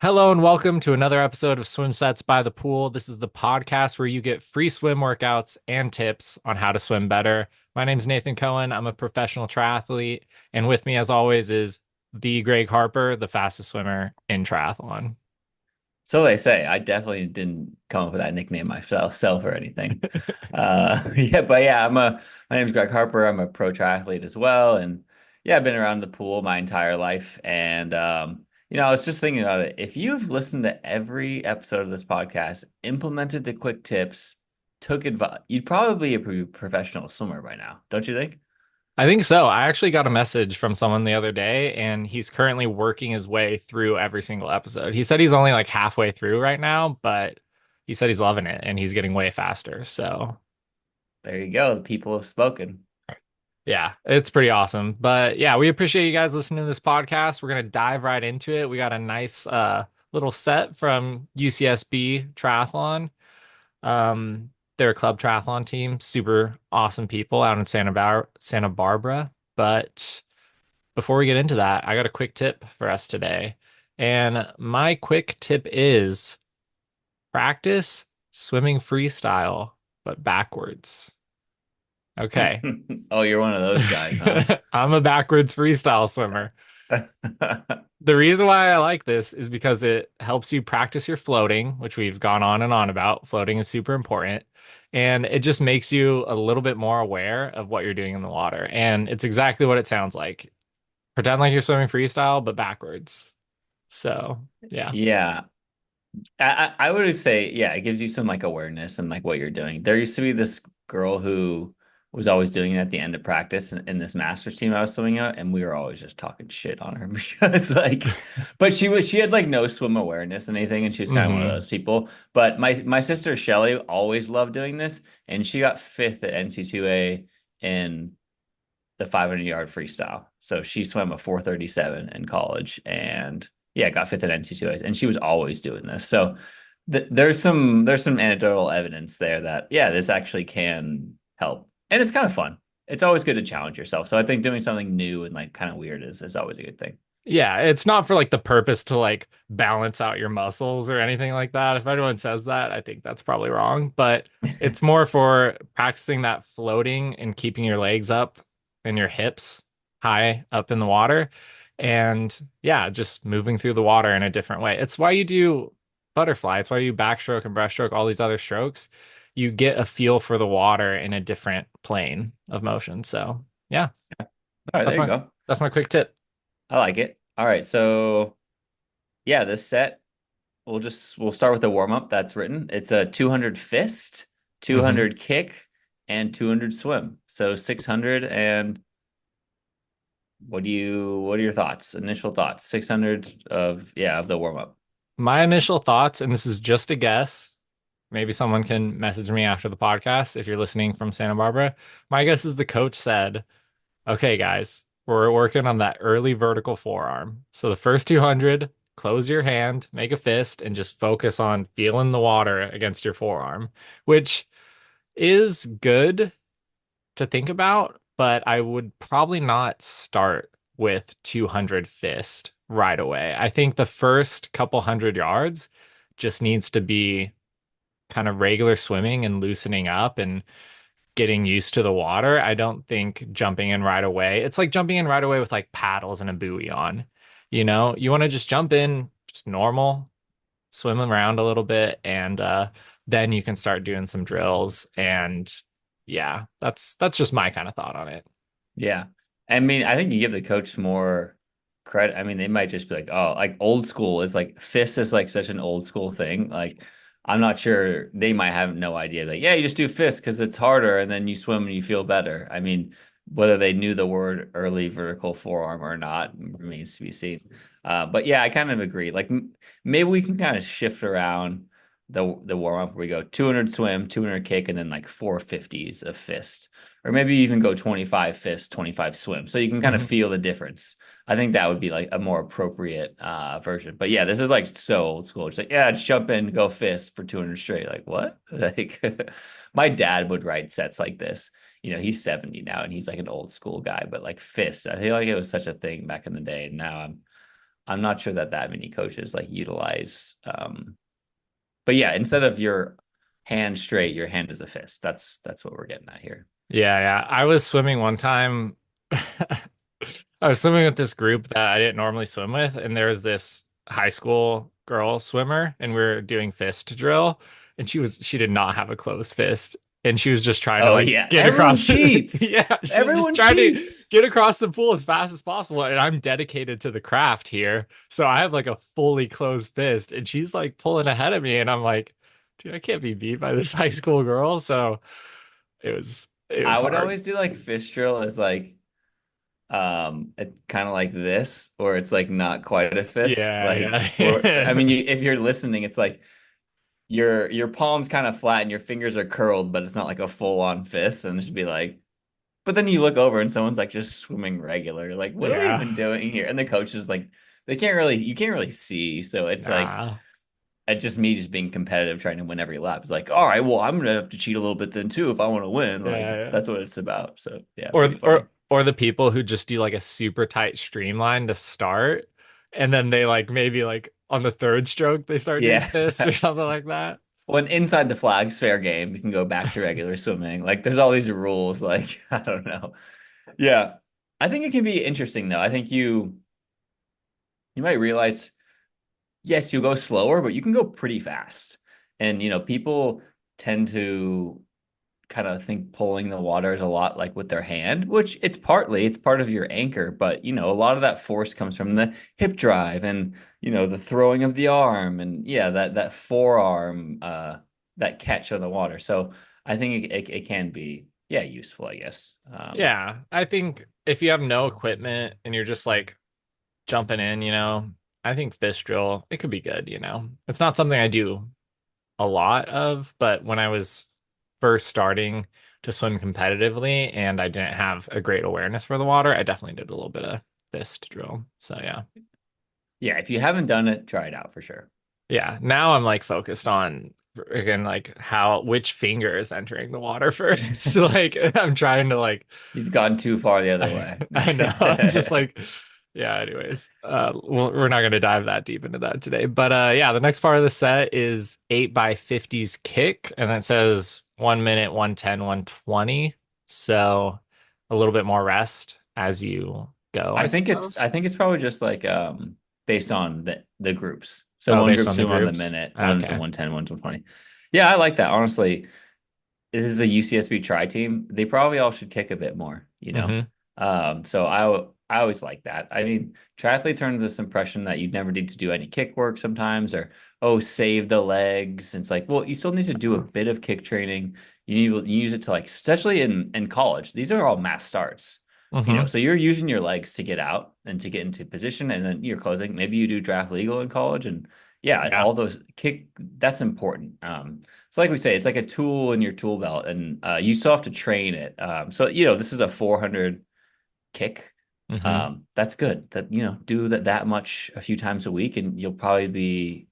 Hello and welcome to another episode of Swim Sets by the Pool. This is the podcast where you get free swim workouts and tips on how to swim better. My name is Nathan Cohen. I'm a professional triathlete, and with me, as always, is the Greg Harper, the fastest swimmer in triathlon. So they say. I definitely didn't come up with that nickname myself or anything. Yeah, my name's Greg Harper. I'm a pro triathlete as well. And yeah, I've been around the pool my entire life. And I was just thinking about it. If you've listened to every episode of this podcast, implemented the quick tips, took advice, you'd probably be a professional swimmer by now, don't you think? I think so. I actually got a message from someone the other day, and he's currently working his way through every single episode. He said he's only like halfway through right now, but he said he's loving it and he's getting way faster. So. There you go. The people have spoken. Yeah, it's pretty awesome. But yeah, we appreciate you guys listening to this podcast. We're gonna dive right into it. We got a nice little set from UCSB Triathlon. They're a club triathlon team, super awesome people out in Santa Barbara. But before we get into that, I got a quick tip for us today. And my quick tip is practice swimming freestyle, but backwards. Okay. Oh, you're one of those guys, huh? I'm a backwards freestyle swimmer. The reason why I like this is because it helps you practice your floating, which we've gone on and on about. Floating is super important. And it just makes you a little bit more aware of what you're doing in the water. And it's exactly what it sounds like. Pretend like you're swimming freestyle, but backwards. So, yeah. Yeah. I would say, yeah, it gives you some like awareness and like what you're doing. There used to be this girl who was always doing it at the end of practice in this masters team I was swimming at, and we were always just talking shit on her because but she had like no swim awareness and anything, and she was kind of one of Hmm. those people. But my sister Shelly always loved doing this, and she got fifth at NC2A in the 500-yard freestyle. So she swam a 4:37 in college and yeah, got fifth at NC2A. And she was always doing this. So there's some anecdotal evidence there that yeah, this actually can help. And it's kind of fun. It's always good to challenge yourself. So I think doing something new and like kind of weird is always a good thing. Yeah, it's not for like the purpose to like balance out your muscles or anything like that. If anyone says that, I think that's probably wrong, but it's more for practicing that floating and keeping your legs up and your hips high up in the water. And yeah, just moving through the water in a different way. It's why you do butterfly. It's why you backstroke and breaststroke, all these other strokes. You get a feel for the water in a different plane of motion. So, yeah, All right, that's there you my go. that's my quick tip. I like it. All right, so yeah, this set we'll start with the warm up that's written. It's a 200 fist, Hmm. 200 kick, and 200 swim. So 600 and what are your thoughts? Initial thoughts? 600 of the warm up. My initial thoughts, and this is just a guess, maybe someone can message me after the podcast if you're listening from Santa Barbara. My guess is the coach said, okay, guys, we're working on that early vertical forearm. So the first 200, close your hand, make a fist, and just focus on feeling the water against your forearm, which is good to think about, but I would probably not start with 200 fist right away. I think the first couple hundred yards just needs to be kind of regular swimming and loosening up and getting used to the water. I don't think jumping in right away. It's like jumping in right away with like paddles and a buoy on. You want to just jump in, just normal, swim around a little bit, and then you can start doing some drills. And yeah, that's just my kind of thought on it. Yeah. I mean, I think you give the coach more credit. I mean, they might just be like, oh, like old school is like fist is like such an old school thing. Like, I'm not sure they might have no idea. Like, yeah, you just do fist because it's harder and then you swim and you feel better. I mean, whether they knew the word early vertical forearm or not remains to be seen. But yeah, I kind of agree. Like, maybe we can kind of shift around the warm up where we go 200 swim, 200 kick, and then like 450s of fist. Or maybe you can go 25 fist, 25 swim. So you can kind of Mhm. feel the difference. I think that would be like a more appropriate version. But yeah, this is like so old school. It's like, yeah, just jump in, go fist for 200 straight. Like, what? Like, my dad would write sets like this. He's 70 now and he's like an old school guy, but like fist, I feel like it was such a thing back in the day. And now I'm not sure that that many coaches like utilize. But yeah, instead of your hand straight, your hand is a fist. That's what we're getting at here. Yeah, yeah. I was swimming one time. I was swimming with this group that I didn't normally swim with, and there was this high school girl swimmer, and we were doing fist drill, and she did not have a closed fist, and she was just trying to Oh like yeah, get everyone across. cheats. Yeah, she was just Everyone trying to cheats. get across the pool as fast as possible, and I'm dedicated to the craft here, so I have like a fully closed fist, and she's like pulling ahead of me, and I'm like, dude, I can't be beat by this high school girl, so it was I would hard. always do like fist drill as like it's kind of like this, or it's like not quite a fist. Yeah, Like, or I yeah. mean, if you're listening, it's like your palm's kind of flat and your fingers are curled, but it's not like a full on fist. And it should be like, but then you look over and someone's like just swimming regular. Like, what are we Yeah. even doing here? And the coach is like, you can't really see. So it's like, Nah. it's just me just being competitive, trying to win every lap. It's like, all right, well, I'm gonna have to cheat a little bit then too if I want to win. Yeah, Like, yeah. that's what it's about. So yeah, Or pretty funny. or the people who just do like a super tight streamline to start, and then they like maybe like on the third stroke they start doing Yeah. fists or something like that. When inside the flag's fair game, you can go back to regular swimming. Like, there's all these rules. Like, I don't know. Yeah. I think it can be interesting though. I think you might realize, yes, you'll go slower, but you can go pretty fast. And people tend to kind of think pulling the water is a lot like with their hand, which it's part of your anchor, but a lot of that force comes from the hip drive and the throwing of the arm and yeah, that forearm that catch on the water. So I think it can be yeah, useful, I guess. Yeah, I think if you have no equipment and you're just like jumping in, I think fist drill it could be good. It's not something I do a lot of, but when I was first starting to swim competitively and I didn't have a great awareness for the water, I definitely did a little bit of fist drill. So yeah. Yeah, if you haven't done it, try it out for sure. Yeah. Now I'm like focused on again like how which finger is entering the water first. Like I'm trying to like You've gone too far the other I, way. I know. I'm just like, yeah, anyways. We're not gonna dive that deep into that today. But yeah, the next part of the set is 8x50s kick, and it says 1 minute, 110, 120. So a little bit more rest as you go, I I suppose. think it's probably just like based on the groups. So Oh, one based group's on the doing on the groups. minute, one's a Okay. 110, one's 120. Yeah, I like that. Honestly, this is a UCSB tri team. They probably all should kick a bit more. Hmm. So I always like that. I mean, triathletes are under this impression that you never need to do any kick work sometimes, or oh, save the legs. It's like, well, you still need to do a bit of kick training. You use it to like, especially in college. These are all mass starts. Hmm. So you're using your legs to get out and to get into position, and then you're closing. Maybe you do draft legal in college, and yeah, Yeah. all those kick. That's important. So like we say, it's like a tool in your tool belt, and you still have to train it. So this is a 400 kick. Hmm. That's good. That do that much a few times a week, and you'll probably be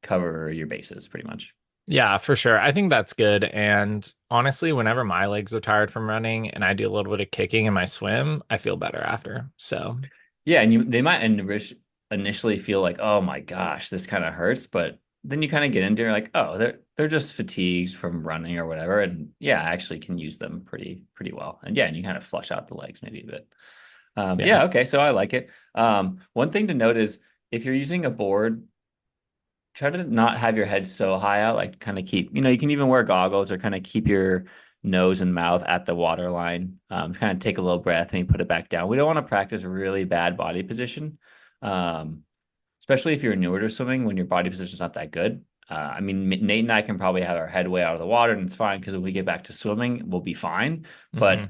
cover your bases pretty much. Yeah, for sure. I think that's good. And honestly, whenever my legs are tired from running and I do a little bit of kicking in my swim, I feel better after. So, Yeah, and they might initially feel like, oh my gosh, this kind of hurts, but then you kind of get into it, like, oh, they're just fatigued from running or whatever, and yeah, I actually can use them pretty well. And yeah, and you kind of flush out the legs maybe a bit. yeah. Yeah, okay, so I like it. One thing to note is if you're using a board, try to not have your head so high out, like kind of keep, you can even wear goggles or kind of keep your nose and mouth at the water line. Kind of take a little breath and you put it back down. We don't want to practice a really bad body position, um, especially if you're newer to swimming when your body position is not that good. I mean, Nate and I can probably have our head way out of the water and it's fine because when we get back to swimming, we'll be fine. But Hmm.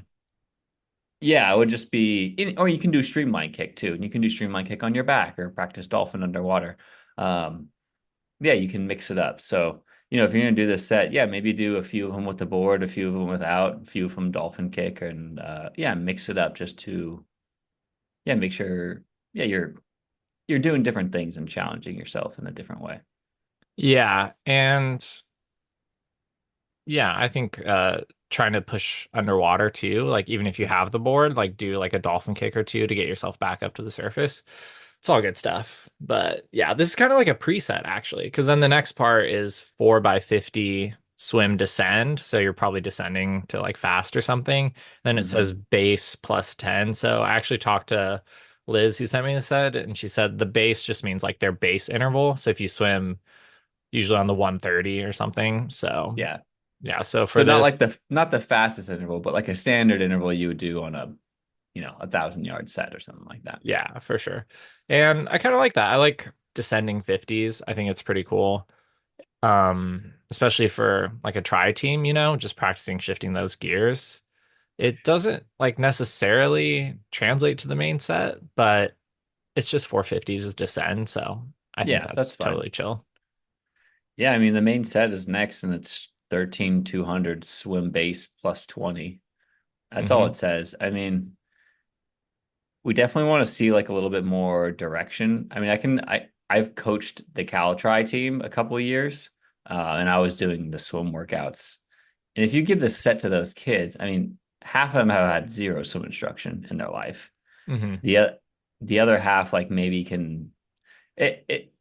yeah, it would just be, or you can do streamline kick too, and you can do streamline kick on your back or practice dolphin underwater. Um, yeah, you can mix it up. So, if you're gonna do this set, yeah, maybe do a few of them with the board, a few of them without, a few of them dolphin kick, and yeah, mix it up just to yeah, make sure yeah, you're doing different things and challenging yourself in a different way. Yeah. And yeah, I think trying to push underwater too, like even if you have the board, like do like a dolphin kick or two to get yourself back up to the surface. It's all good stuff. But yeah, this is kind of like a preset actually, because then the next part is 4 by 50 swim descend. So you're probably descending to like fast or something. Then it says Hmm. base plus 10. So I actually talked to Liz who sent me this said, and she said the base just means like their base interval. So if you swim usually on the 130 or something. So Yeah. yeah, so for So not like this, not the fastest interval, but like a standard interval you would do on a 1,000 yard set or something like that. yeah, for sure. And I kind of like that. I like descending 50s. I think it's pretty cool. Especially for like a tri team, just practicing shifting those gears. It doesn't like necessarily translate to the main set, but it's just 450s is descend, so I think Yeah, that's that's fine. totally chill. Yeah, I mean the main set is next and it's 13,200 swim base plus 20. That's all Hmm. it says. I mean, we definitely want to see like a little bit more direction. I mean, I've coached the Calitri team a couple of years, and I was doing the swim workouts. And if you give this set to those kids, I mean, half of them have had zero swim instruction in their life. Hmm. The o- the other half like maybe can it it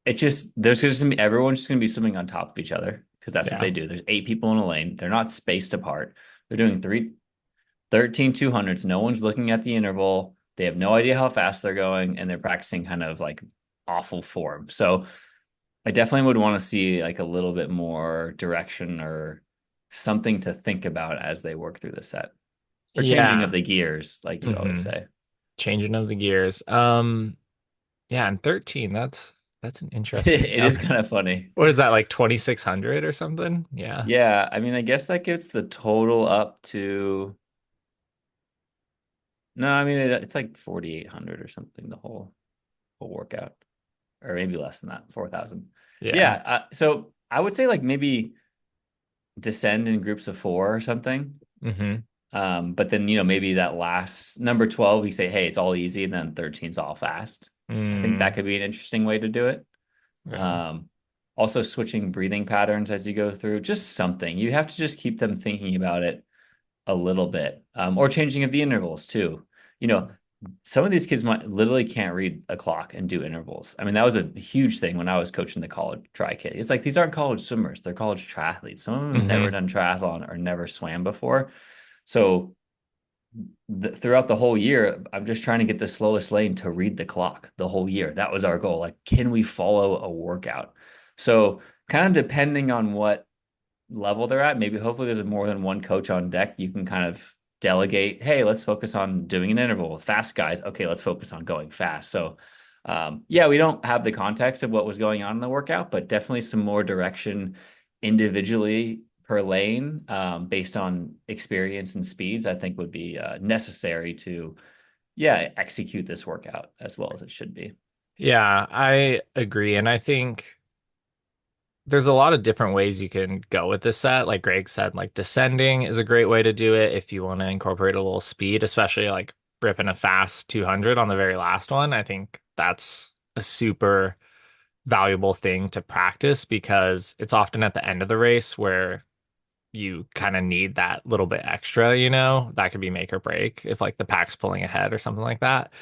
it just there's just gonna be everyone's just gonna be swimming on top of each other because that's what Yeah. they do. There's 8 people in a lane. They're not spaced apart. They're doing 13,200s. No one's looking at the interval. They have no idea how fast they're going, and they're practicing kind of like awful form. So I definitely would want to see like a little bit more direction or something to think about as they work through the set or changing of Yeah. the gears, like you always Hmm. say. Changing of the gears. Yeah, and 13, that's an interesting It is number. kind of funny. What is that, like 2600 or something? Yeah. Yeah, I mean, I guess that gets the total up to no, I mean it's like 4,800 or something, the whole workout. Or maybe less than that, 4,000. Yeah. Yeah, so I would say like maybe descend in groups of four or something. Hmm. But then maybe that last number 12, we say, hey, it's all easy, and then 13's all fast. I think that Mm, could be an interesting way to do it. yeah. Um, Also switching breathing patterns as you go through, just something. You have to just keep them thinking about it a little bit, or changing of the intervals too. You know, some of these kids might literally can't read a clock and do intervals. I mean, that was a huge thing when I was coaching the college tri kid. It's like these aren't college swimmers; they're college triathletes. Some of them have never Hmm. done triathlon or never swam before. So throughout the whole year, I'm just trying to get the slowest lane to read the clock the whole year. That was our goal. Like, can we follow a workout? So, kind of depending on what level they're at, maybe hopefully there's more than one coach on deck. You can kind of delegate, hey, let's focus on doing an interval. Fast guys, okay, let's focus on going fast. So, yeah, we don't have the context of what was going on in the workout, but definitely some more direction individually per lane based on experience and speeds, I think would be necessary to, yeah, execute this workout as well as it should be. Yeah, I agree. And I think there's a lot of different ways you can go with this set. Like Greg said, like descending is a great way to do it if you want to incorporate a little speed, especially like ripping a fast 200 on the very last one. I think that's a super valuable thing to practice because it's often at the end of the race where you kind of need that little bit extra, that could be make or break if like the pack's pulling ahead or something like that.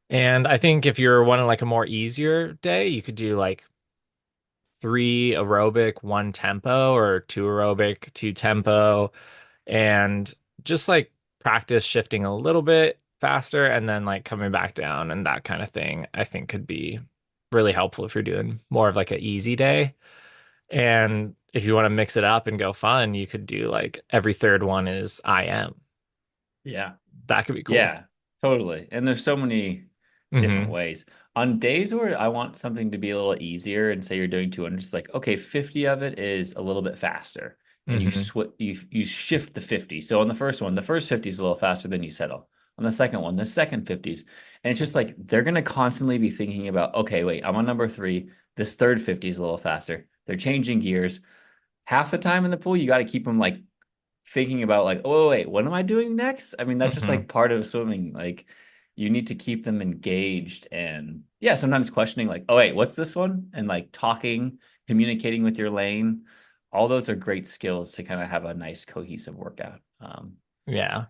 And I think if you're wanting like a more easier day, you could do like 3 aerobic, 1 tempo, or 2 aerobic, 2 tempo, and just like practice shifting a little bit faster and then like coming back down and that kind of thing, I think could be really helpful if you're doing more of like an easy day. And if you want to mix it up and go fun, you could do like every third one is IM. Yeah. That could be cool. Yeah, totally. And there's so many different Hmm. ways. On days where I want something to be a little easier and say you're doing 200, it's like, okay, 50 of it is a little bit faster. And Hmm. you shift the 50. So on the first one, the first 50 is a little faster than you settle. On the second one, the second 50s. And it's just like they're gonna constantly be thinking about, okay, wait, I'm on number three. This third 50 is a little faster. They're changing gears. Half the time in the pool, you got to keep them like thinking about like, oh wait, what am I doing next? I mean, that's just Hmm. like part of swimming. Like you need to keep them engaged and yeah, sometimes questioning like, oh wait, what's this one? And like talking, communicating with your lane. All those are great skills to kind of have a nice cohesive workout. Yeah.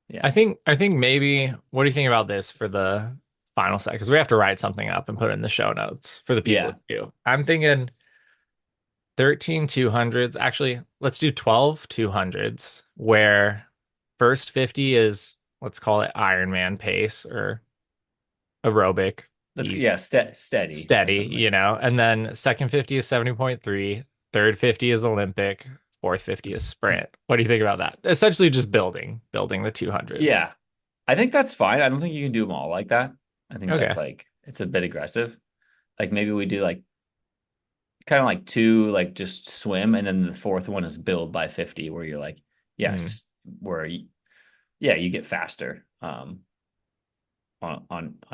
Yeah. I think maybe what do you think about this for the final set because we have to write something up and put it in the show notes for the people Yeah, to do. I'm thinking 13 200s. Actually, let's do 12 200s where first 50 is, let's call it Ironman pace or aerobic, let's easy, yeah, steady or steady, something like that. and then second 50 is 70.3, third 50 is Olympic, fourth 50 is sprint. What do you think about that? Essentially just building the 200s. Yeah, I think that's fine. I don't think you can do them all like that. I think that's Okay. like it's a bit aggressive. Like maybe we do like kind of like two, like just swim, and then the fourth one is build by 50, where you're like, Mm, yes, yeah, you get faster on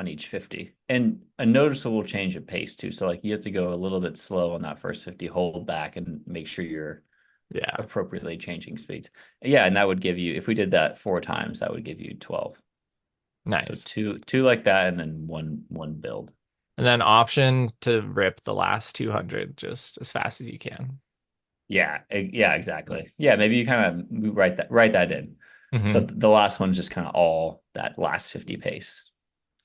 each 50. And a noticeable change of pace too. So like you have to go a little bit slow on that first 50, hold back and make sure you're yeah. appropriately changing speeds. Yeah, and that would give you if we did that four times, that would give you 12. So Nice. two like that and then one build. And then option to rip the last 200 just as fast as you can. Yeah, exactly. Yeah, maybe you kind of write that in. So Hmm. the last one's just kind of all that last 50 pace.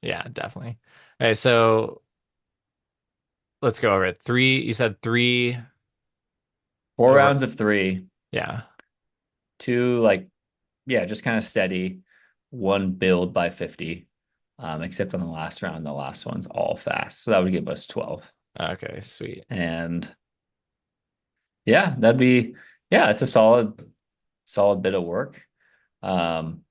Yeah, definitely. Okay, so let's go over it. Three, you said three Four over. rounds of three, Yeah. two like yeah, just kind of steady, one build by 50. Except on the last round, the last one's all fast. So that would give us 12. Okay, sweet. And yeah, yeah, it's a solid bit of work. Um,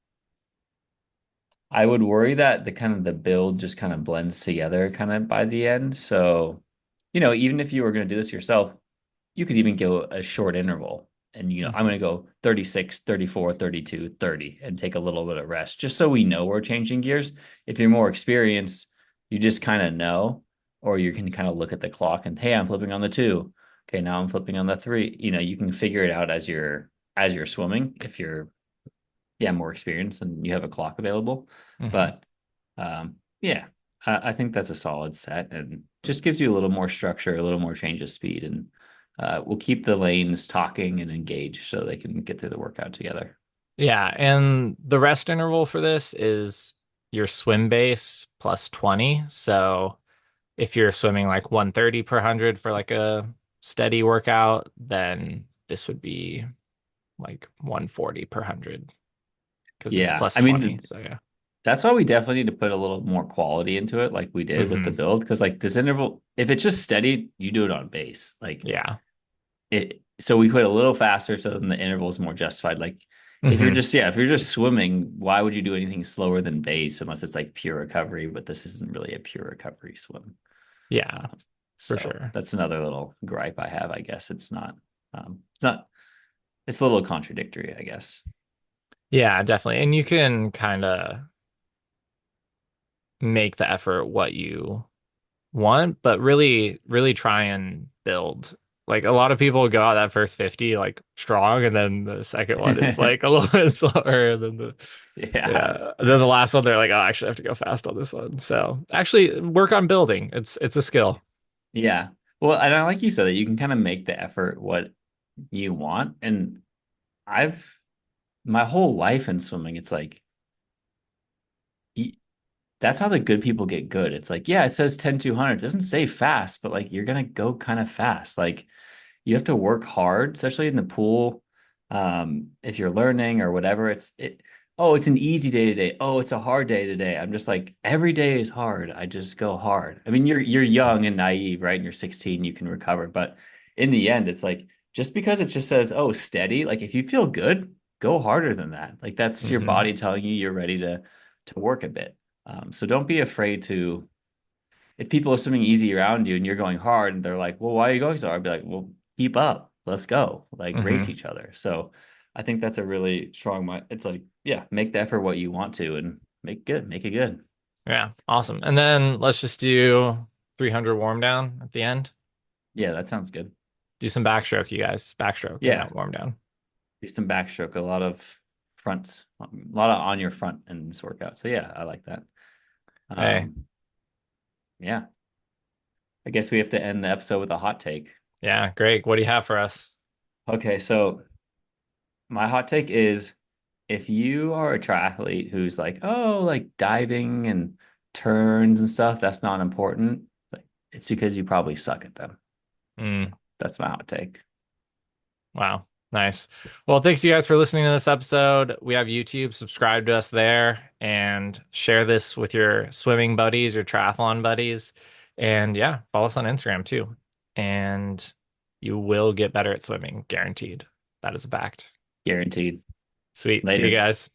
I would worry that the kind of the build just kind of blends together kind of by the end. So, even if you were going to do this yourself, you could even go a short interval. And, I'm Hmm. going to go 36, 34, 32, 30, and take a little bit of rest just so we know we're changing gears. If you're more experienced, you just kind of know, or you can kind of look at the clock and, hey, I'm flipping on the two. Okay, now I'm flipping on the three. You can figure it out as you're swimming if you're more experienced and you have a clock available. Hmm. But yeah, I think that's a solid set and just gives you a little more structure, a little more change of speed, and we'll keep the lanes talking and engaged so they can get through the workout together. Yeah, and the rest interval for this is your swim base plus 20. So if you're swimming like 130 per 100 for like a steady workout, then this would be like 140 per 100 because it's Yeah, plus I mean 20. So yeah. that's why we definitely need to put a little more quality into it, like we did with the Hmm. build, because like this interval, if it's just steady, you do it on base. Like Yeah. so we put it a little faster so then the interval is more justified. Like Hmm. if you're just swimming, why would you do anything slower than base unless it's like pure recovery? But this isn't really a pure recovery swim. Yeah, Um, for so sure. that's another little gripe I have. I guess it's not it's a little contradictory, I guess. Yeah, definitely. And you can kind of make the effort what you want, but really, really try and build. Like a lot of people go out that first 50 like strong, and then the second one is like a little bit slower than the Yeah. yeah. And then the last one they're like, oh, I actually have to go fast on this one. So actually work on building. It's a skill. Yeah. Well, and I like you said that you can kind of make the effort what you want. And I've my whole life in swimming, it's like that's how the good people get good. It's like, yeah, it says 10-200. It doesn't say fast, but like you're gonna go kind of fast. Like you have to work hard, especially in the pool. If you're learning or whatever, oh, it's an easy day today. Oh, it's a hard day today. I'm just like, every day is hard. I just go hard. I mean, you're young and naive, right? And you're 16, you can recover. But in the end, it's like just because it just says, oh, steady, like if you feel good, go harder than that. Like that's your Hmm. body telling you you're ready to work a bit. So don't be afraid to if people are swimming easy around you and you're going hard and they're like, well, why are you going so hard? I'd be like, well, keep up. Let's go. Like race Hmm. each other. So I think that's a really strong mind. It's like, yeah, make the effort what you want to and make it good. Yeah, awesome. And then let's just do 300 warm down at the end. Yeah, that sounds good. Do some backstroke, you guys. Backstroke and Yeah. not warm down. Do some backstroke, a lot of fronts, a lot of on your front in this workout. So yeah, I like that. Hey, Yeah. I guess we have to end the episode with a hot take. yeah, great. What do you have for us? Okay, so my hot take is if you are a triathlete who's like, oh, like diving and turns and stuff, that's not important. Like, it's because you probably suck at them. Mm, That's my hot take. wow. Nice. Well, thanks you guys for listening to this episode. We have YouTube. Subscribe to us there and share this with your swimming buddies, your triathlon buddies. And yeah, follow us on Instagram too. And you will get better at swimming, guaranteed. That is a fact. Guaranteed. Sweet. See you Later. guys.